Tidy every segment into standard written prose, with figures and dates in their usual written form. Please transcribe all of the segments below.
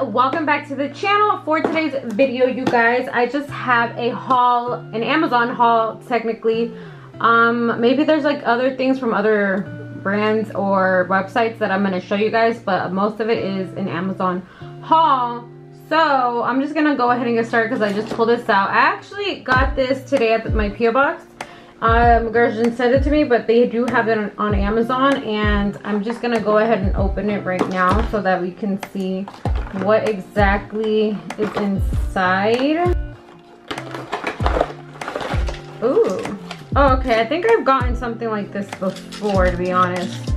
welcome back to the channel. For today's video, you guys, I just have a haul, an Amazon haul technically. Maybe there's like other things from other brands or websites that I'm going to show you guys, but most of it is an Amazon haul. So I'm just gonna go ahead and get started because I just pulled this out. I actually got this today at my PO box. GERSHION sent it to me, but they do have it on Amazon, and I'm just gonna go ahead and open it right now so that we can see what exactly is inside. Ooh. Oh, okay, I think I've gotten something like this before, to be honest.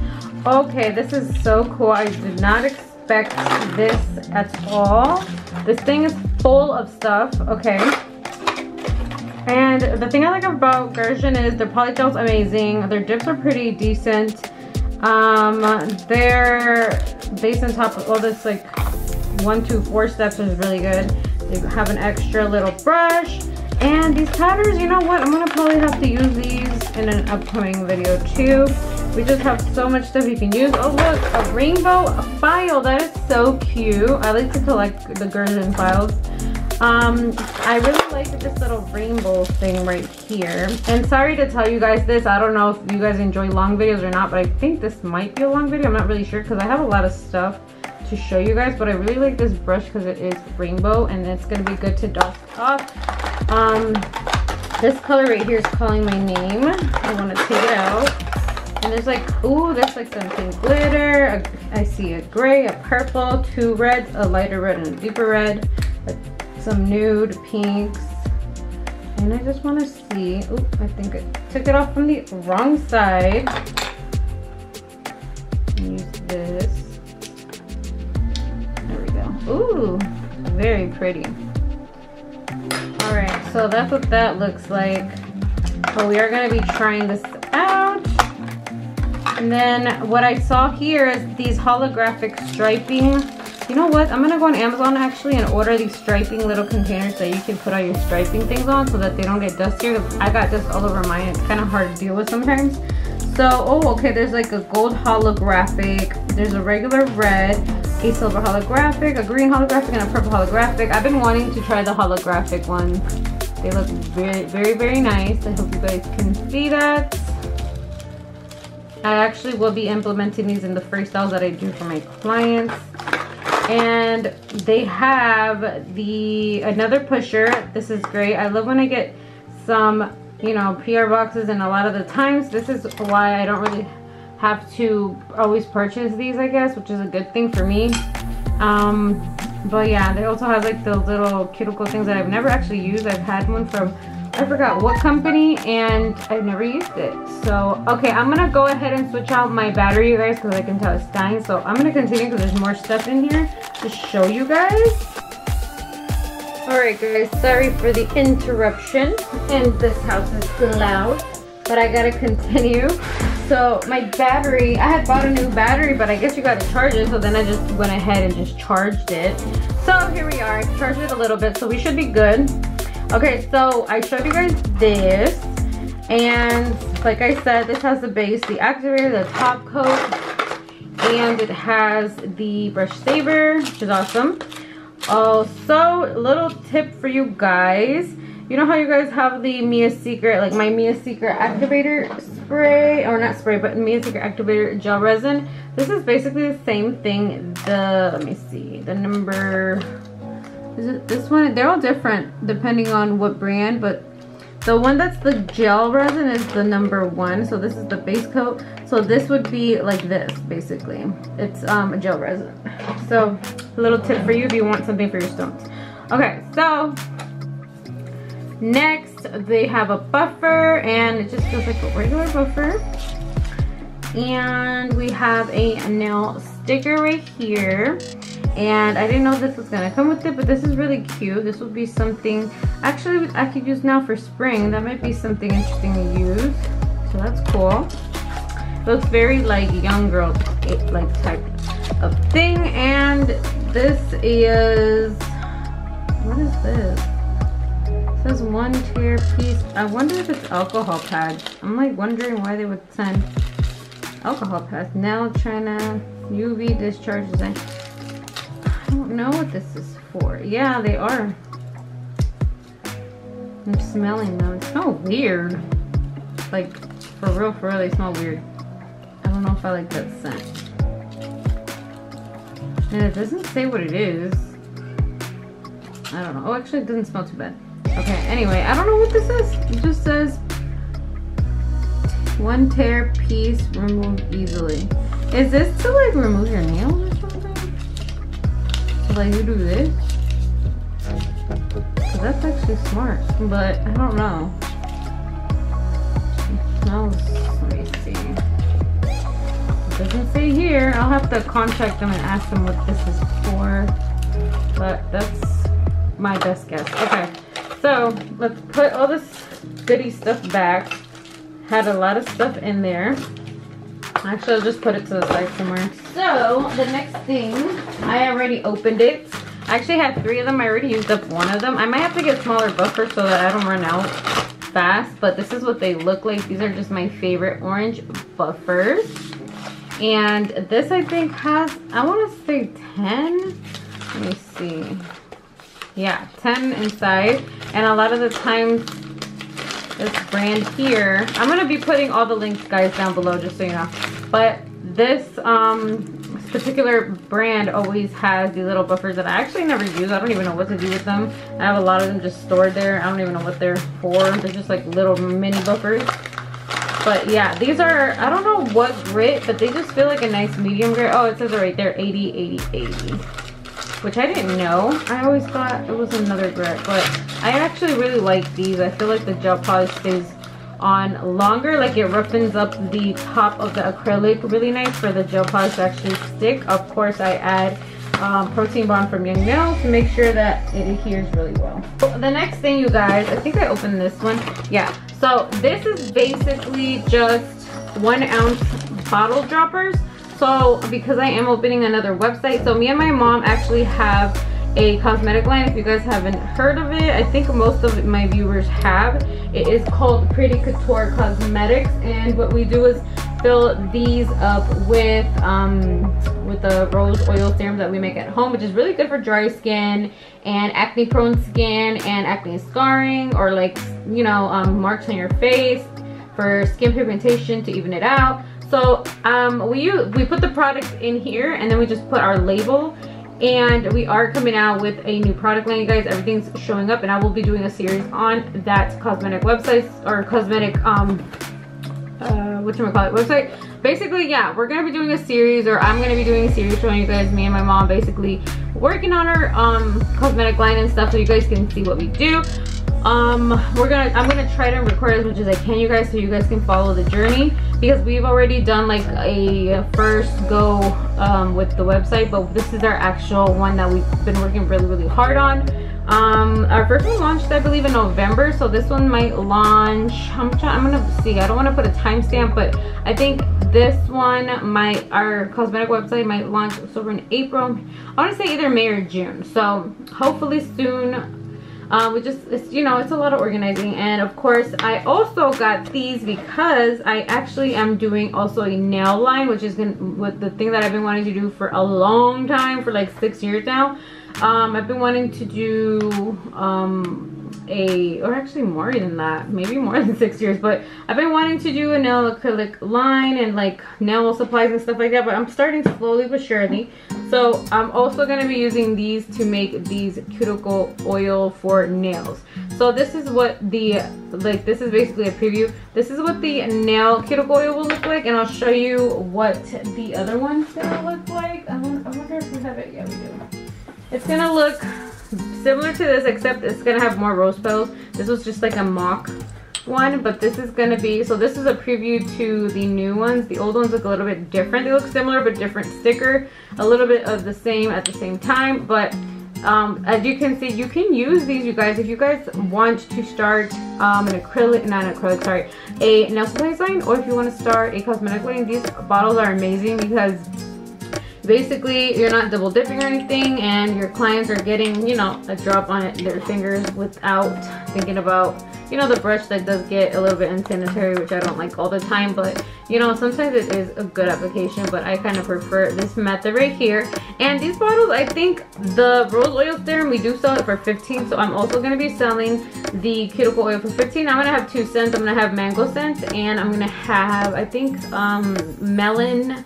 Okay, this is so cool. I did not expect this at all. This thing is full of stuff. Okay. And the thing I like about GERSHION is their polygel's amazing. Their dips are pretty decent. Their base and top of all this like 1, 2, 4 steps is really good. They have an extra little brush. And these powders, you know what? I'm gonna probably have to use these in an upcoming video too. We just have so much stuff you can use. Oh look, a rainbow file. That is so cute. I like to collect the GERSHION files. I really like this little rainbow thing right here. And sorry to tell you guys this. I don't know if you guys enjoy long videos or not, but I think this might be a long video. I'm not really sure because I have a lot of stuff to show you guys. But I really like this brush because it is rainbow and it's going to be good to dust off. This color right here is calling my name. I want to take it out. And there's like, ooh, there's like some pink glitter. I see a gray, a purple, 2 reds, a lighter red and a deeper red, some nude pinks. And I just want to see, ooh, I think I took it off from the wrong side. Use this. There we go. Ooh, very pretty. All right, so that's what that looks like. But we are going to be trying this out. And then what I saw here is these holographic striping. You know what? I'm going to go on Amazon actually and order these striping little containers that you can put all your striping things on so that they don't get dustier. I got dust all over mine. It's kind of hard to deal with sometimes. So, oh, okay, there's like a gold holographic. There's a regular red, a silver holographic, a green holographic, and a purple holographic. I've been wanting to try the holographic ones. They look very, very, very nice. I hope you guys can see that. I actually will be implementing these in the freestyles that I do for my clients. And they have another pusher. This is great. I love when I get some, you know, PR boxes, and a lot of the times this is why I don't really have to always purchase these, I guess, which is a good thing for me. But yeah, they also have like the little cuticle things that I've never actually used. I've had one from, I forgot what company, and I've never used it. So, okay, I'm gonna go ahead and switch out my battery, you guys, because I can tell it's dying. So I'm gonna continue because there's more stuff in here to show you guys. Alright guys, sorry for the interruption. And this house is loud, but I gotta continue. So my battery, I had bought a new battery, but I guess you gotta charge it. So then I just went ahead and just charged it. So here we are, I charged it a little bit, so we should be good. Okay, so I showed you guys this, and like I said, this has the base, the activator, the top coat, and it has the brush saver, which is awesome. Also, a little tip for you guys. You know how you guys have the Mia Secret, like my Mia Secret activator spray, or not spray, but Mia Secret activator gel resin. This is basically the same thing. Let me see, the number, is it this one? They're all different depending on what brand, but the one that's the gel resin is the number 1. So this is the base coat. So this would be like this, basically. It's a gel resin. So a little tip for you if you want something for your stones. Okay, so next they have a buffer, and it just feels like a regular buffer. And we have a nail sticker right here. And I didn't know this was gonna come with it, but this is really cute. This would be something, actually I could use now for spring. That might be something interesting to use. So that's cool. Looks very like young girl like type of thing. And this is, what is this? It says 1 tier piece. I wonder if it's alcohol pads. I'm like wondering why they would send alcohol pads. Nail China UV discharge design. don't know what this is for. Yeah, they are. I'm smelling them. They smell weird. Like, for real, they smell weird. I don't know if I like that scent. And it doesn't say what it is. I don't know. Oh, actually, it doesn't smell too bad. Okay, anyway, I don't know what this is. It just says, one tear piece removed easily. Is this to like remove your nails or something? So like you do this? Cause that's actually smart, but I don't know. It smells, let me see. It doesn't say here. I'll have to contact them and ask them what this is for. But that's my best guess. Okay, so let's put all this goody stuff back. Had a lot of stuff in there. Actually, I'll just put it to the side somewhere. So the next thing, I already opened it. I actually had 3 of them. I already used up 1 of them. I might have to get smaller buffers so that I don't run out fast, but this is what they look like. These are just my favorite orange buffers. And this I think has, I want to say 10. Let me see. Yeah, 10 inside. And a lot of the times, this brand here, I'm going to be putting all the links, guys, down below, just so you know. But this particular brand always has these little buffers that I actually never use. I don't even know what to do with them. I have a lot of them just stored there. I don't even know what they're for. They're just like little mini buffers. But yeah, these are, I don't know what grit, but they just feel like a nice medium grit. Oh, it says it right there, 80, 80, 80. Which I didn't know. I always thought it was another grit, but I actually really like these. I feel like the gel polish stays on longer, like it roughens up the top of the acrylic really nice for the gel polish to actually stick. Of course, I add protein bond from Young Nails to make sure that it adheres really well. So the next thing, you guys, I think I opened this one. Yeah, so this is basically just 1 ounce bottle droppers. So because I am opening another website, so me and my mom actually have a cosmetic line. If you guys haven't heard of it, I think most of my viewers have. It is called Pretty Couture Cosmetics, and what we do is fill these up with the rose oil serum that we make at home, which is really good for dry skin and acne prone skin and acne scarring, or like, you know, marks on your face, for skin pigmentation to even it out. So we put the product in here, and then we just put our label. And we are coming out with a new product line, you guys. Everything's showing up, and I will be doing a series on that cosmetic website, or cosmetic website. Basically, yeah, we're gonna be doing a series, or I'm gonna be doing a series showing you guys me and my mom basically working on our cosmetic line and stuff, so you guys can see what we do. I'm gonna try to record as much as I can, you guys, so you guys can follow the journey, because we've already done like a first go with the website, but this is our actual one that we've been working really hard on. Our first one launched, I believe, in November, so this one might launch, I'm gonna see, I don't want to put a timestamp, but I think this one our cosmetic website might launch over in April. I want to say either May or June, so hopefully soon. It's a lot of organizing. And of course, I also got these because I actually am doing also a nail line, which is with the thing that I've been wanting to do for a long time, for like 6 years now. I've been wanting to do or actually more than that, maybe more than 6 years, but I've been wanting to do a nail acrylic line and like nail supplies and stuff like that, but I'm starting slowly but surely. So I'm also going to be using these to make these cuticle oil for nails. So this is what this is basically a preview. This is what the nail cuticle oil will look like, and I'll show you what the other one's gonna look like. I wonder if we have it. Yeah, we do. It's gonna look similar to this, except it's gonna have more rose petals. This was just like a mock one, but this is gonna be, so this is a preview to the new ones. The old ones look a little bit different. They look similar but different sticker, a little bit of the same at the same time. But as you can see, you can use these, you guys, if you guys want to start a nail supply line, or if you want to start a cosmetic line. These bottles are amazing because basically you're not double dipping or anything, and your clients are getting, you know, a drop on their fingers without thinking about, you know, the brush that does get a little bit unsanitary, which I don't like all the time, but you know, sometimes it is a good application. But I kind of prefer this method right here. And these bottles, I think the rose oil serum, we do sell it for 15, so I'm also going to be selling the cuticle oil for 15. I'm going to have 2 scents. I'm going to have mango scent, and I'm going to have, I think, melon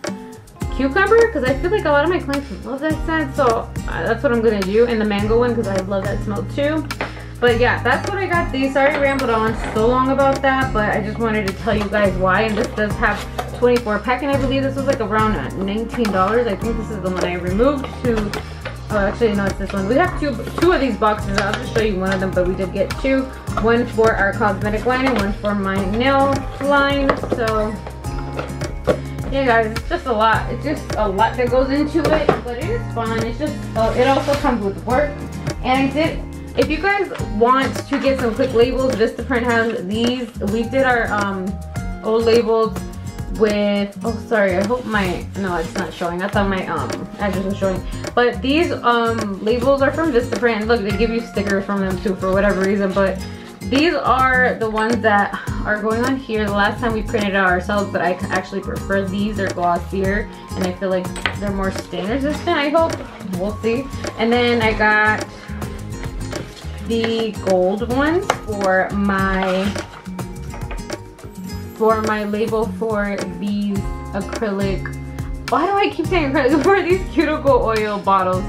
cucumber, because I feel like a lot of my clients love that scent, so that's what I'm going to do. And the mango one, because I love that smell too. But yeah, that's what I got these. Sorry I rambled on so long about that, but I just wanted to tell you guys why. And this does have 24 pack, and I believe this was like around $19. I think this is the one I removed to, oh actually no, it's this one. We have two of these boxes. I'll just show you one of them, but we did get 2. One for our cosmetic line and one for my nail line. So yeah guys, it's just a lot. It's just a lot that goes into it, but it is fun. It's just, it also comes with work. And I did, if you guys want to get some quick labels, Vistaprint has these. We did our old labels with, oh sorry, I hope my, no it's not showing. I thought my address was showing. But these labels are from Vistaprint. Look, they give you stickers from them too for whatever reason. But these are the ones that are going on here. The last time we printed it ourselves, but I actually prefer these. They're glossier, and I feel like they're more stain resistant, I hope. We'll see. And then I got the gold ones for my label for these acrylic, why do I keep saying acrylic, for these cuticle oil bottles.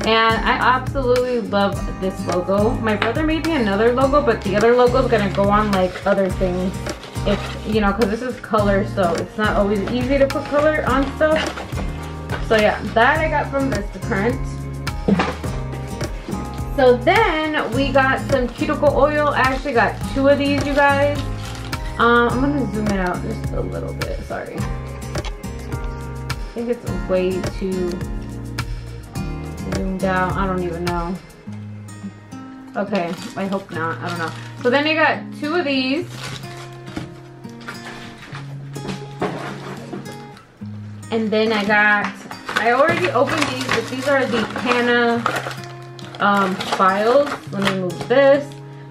And I absolutely love this logo. My brother made me another logo, but the other logo is gonna go on like other things, if you know, because this is color, so it's not always easy to put color on stuff. So yeah, that I got from Vistaprint. So then we got some cuticle oil. I actually got 2 of these, you guys. I'm gonna zoom it out just a little bit, sorry. I think it's way too zoomed out, I don't even know. Okay, I hope not, I don't know. So then I got 2 of these. And then I already opened these, but these are the PANA files. Let me move this.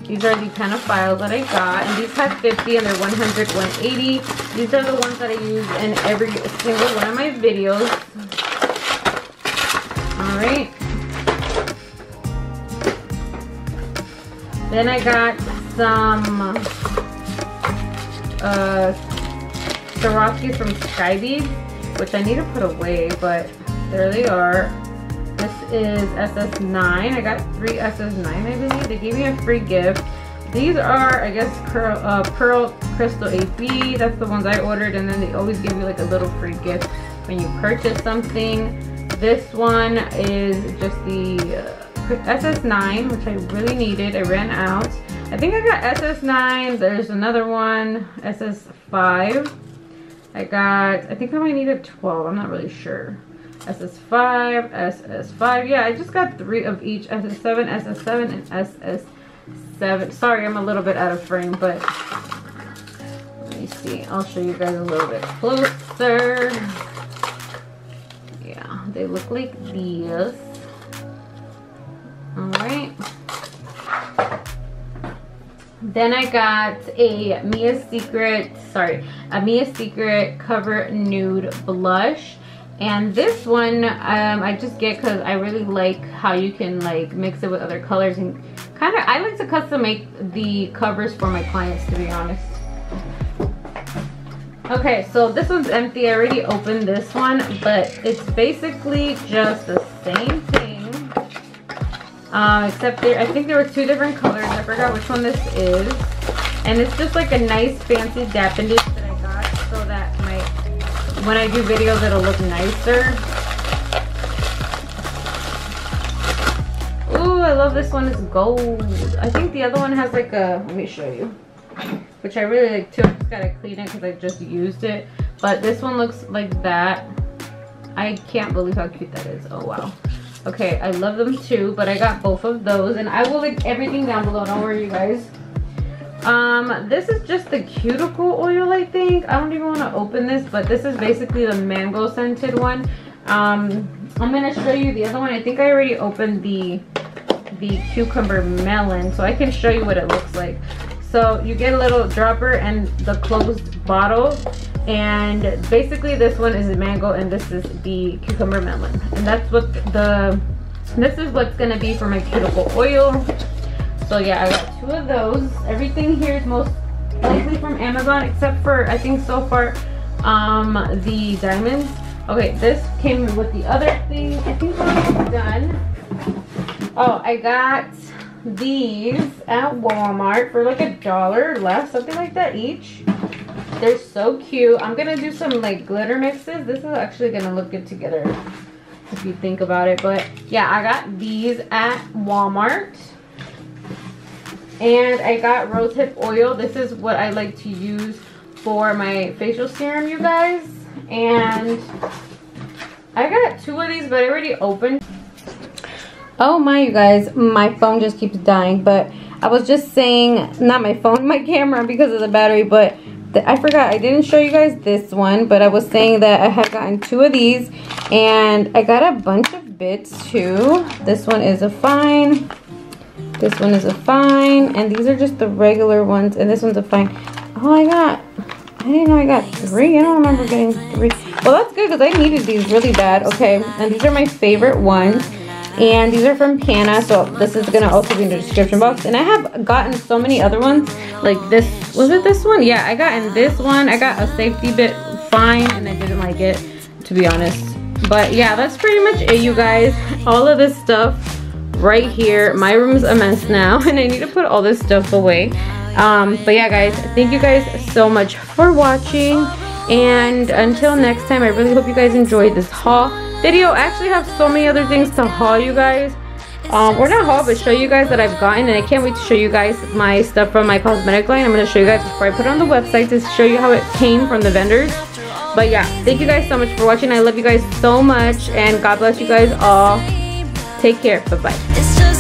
These are the PANA files that I got, and these have 50 and they're 100, 180. These are the ones that I use in every single one of my videos. Alright. Then I got some Swarovski from SKYBEADS, which I need to put away, but there they are. This is SS9. I got 3 SS9, I believe. They gave me a free gift. These are, I guess, Pearl Crystal AB. That's the ones I ordered, and then they always give you like a little free gift when you purchase something. This one is just the SS9, which I really needed. I ran out. I think I got SS9. There's another one, SS5. I think I might need a 12. I'm not really sure. SS5, SS5. Yeah, I just got 3 of each. SS7, SS7, and SS7. Sorry, I'm a little bit out of frame, but let me see. I'll show you guys a little bit closer. Yeah, they look like these. Alright. Then I got a Mia Secret Cover Nude Blush. And this one I just get because I really like how you can like mix it with other colors, and kind of I like to custom make the covers for my clients, to be honest. Okay, so this one's empty. I already opened this one, but it's basically just the same thing, except I think there were 2 different colors. I forgot which one this is, and it's just like a nice fancy DAPPIN dish that I got so that when I do videos it'll look nicer. Ooh, I love this one. It's gold. I think the other one has like a, let me show you, which I really like too. I just gotta clean it because I just used it, but this one looks like that. I can't believe how cute that is. Oh wow. Okay, I love them too, but I got both of those, and I will link everything down below. Don't worry, you guys. This is just the cuticle oil, I think. I don't even want to open this, but this is basically the mango scented one. I'm gonna show you the other one. I think I already opened the cucumber melon, so I can show you what it looks like. So you get a little dropper and the closed bottle, and basically this one is the mango and this is the cucumber melon, and that's what this is what's gonna be for my cuticle oil. So yeah, I got 2 of those. Everything here is most likely from Amazon except for, I think so far, the diamonds. Okay, this came with the other thing. I think I'm done. Oh, I got these at Walmart for like $1 less, something like that each. They're so cute. I'm gonna do some like glitter mixes. This is actually gonna look good together if you think about it. But yeah, I got these at Walmart. And I got Rosehip Oil. This is what I like to use for my facial serum, you guys. And I got 2 of these, but I already opened. Oh my, you guys, my phone just keeps dying. But I was just saying, not my phone, my camera, because of the battery. But I forgot, I didn't show you guys this one. But I was saying that I had gotten 2 of these. And I got a bunch of bits too. This one is a fine. This one is a fine, and these are just the regular ones, and this one's a fine. Oh, I didn't know I got 3. I don't remember getting 3. Well, that's good because I needed these really bad. Okay, and these are my favorite ones, and these are from PANA, so this is gonna also be in the description box. And I have gotten so many other ones, like this. Was it this one? Yeah, I got in this one. I got a safety bit fine, and I didn't like it, to be honest. But yeah, that's pretty much it, you guys. All of this stuff right here. My room's a mess now, and I need to put all this stuff away. But yeah, guys, thank you guys so much for watching, and until next time, I really hope you guys enjoyed this haul video. I actually have so many other things to haul, you guys. Or not haul, but show you guys that I've gotten, and I can't wait to show you guys my stuff from my cosmetic line. I'm going to show you guys before I put it on the website to show you how it came from the vendors. But yeah, thank you guys so much for watching. I love you guys so much, and God bless you guys all. Take care. Bye-bye.